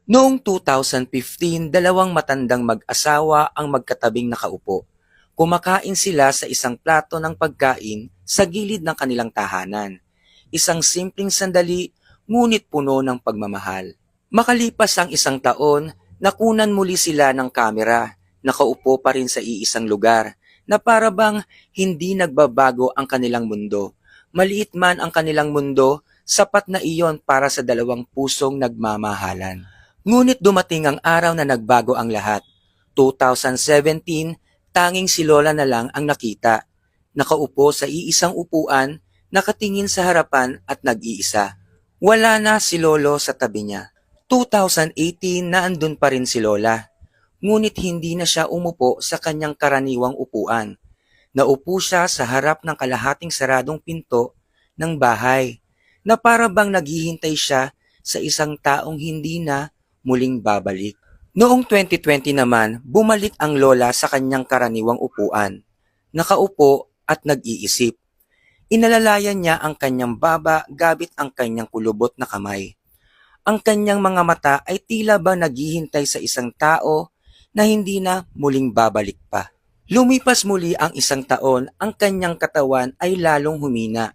Noong 2015, dalawang matandang mag-asawa ang magkatabing nakaupo. Kumakain sila sa isang plato ng pagkain sa gilid ng kanilang tahanan. Isang simpleng sandali, ngunit puno ng pagmamahal. Makalipas ang isang taon, nakunan muli sila ng kamera. Nakaupo pa rin sa iisang lugar na para bang hindi nagbabago ang kanilang mundo. Maliit man ang kanilang mundo, sapat na iyon para sa dalawang pusong nagmamahalan. Ngunit dumating ang araw na nagbago ang lahat. 2017, tanging si Lola na lang ang nakita. Nakaupo sa iisang upuan, nakatingin sa harapan at nag-iisa. Wala na si Lolo sa tabi niya. 2018 na andun pa rin si Lola. Ngunit hindi na siya umupo sa kanyang karaniwang upuan. Naupo siya sa harap ng kalahating saradong pinto ng bahay na para bang naghihintay siya sa isang taong hindi na muling babalik. Noong 2020 naman, bumalik ang lola sa kanyang karaniwang upuan. Nakaupo at nag-iisip. Inalalayan niya ang kanyang baba gamit ang kanyang kulubot na kamay. Ang kanyang mga mata ay tila ba naghihintay sa isang tao na hindi na muling babalik pa. Lumipas muli ang isang taon, ang kanyang katawan ay lalong humina.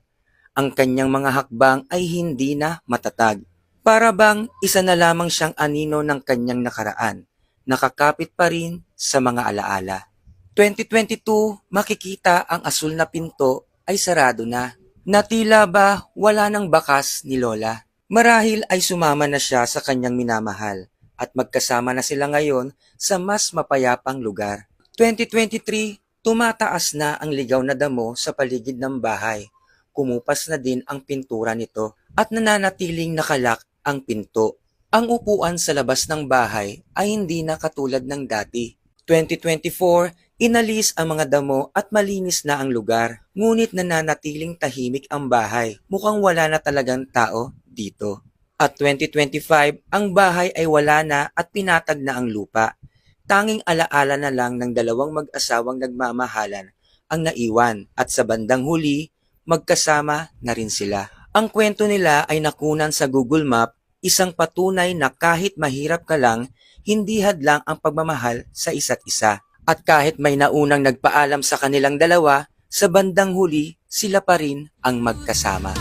Ang kanyang mga hakbang ay hindi na matatag. Para bang isa na lamang siyang anino ng kanyang nakaraan, nakakapit pa rin sa mga alaala. 2022, makikita ang asul na pinto ay sarado na. Natila ba wala nang bakas ni Lola? Marahil ay sumama na siya sa kanyang minamahal at magkasama na sila ngayon sa mas mapayapang lugar. 2023, tumataas na ang ligaw na damo sa paligid ng bahay. Kumupas na din ang pintura nito at nananatiling nakalak ang pinto. Ang upuan sa labas ng bahay ay hindi na katulad ng dati. 2024, inalis ang mga damo at malinis na ang lugar. Ngunit nananatiling tahimik ang bahay. Mukhang wala na talagang tao dito. At 2025, ang bahay ay wala na at pinatag na ang lupa. Tanging alaala na lang ng dalawang mag-asawang nagmamahalan ang naiwan at sa bandang huli, magkasama na rin sila. Ang kwento nila ay nakunan sa Google Map, isang patunay na kahit mahirap ka lang, hindi hadlang ang pagmamahal sa isa't isa. At kahit may naunang nagpaalam sa kanilang dalawa, sa bandang huli, sila pa rin ang magkasama.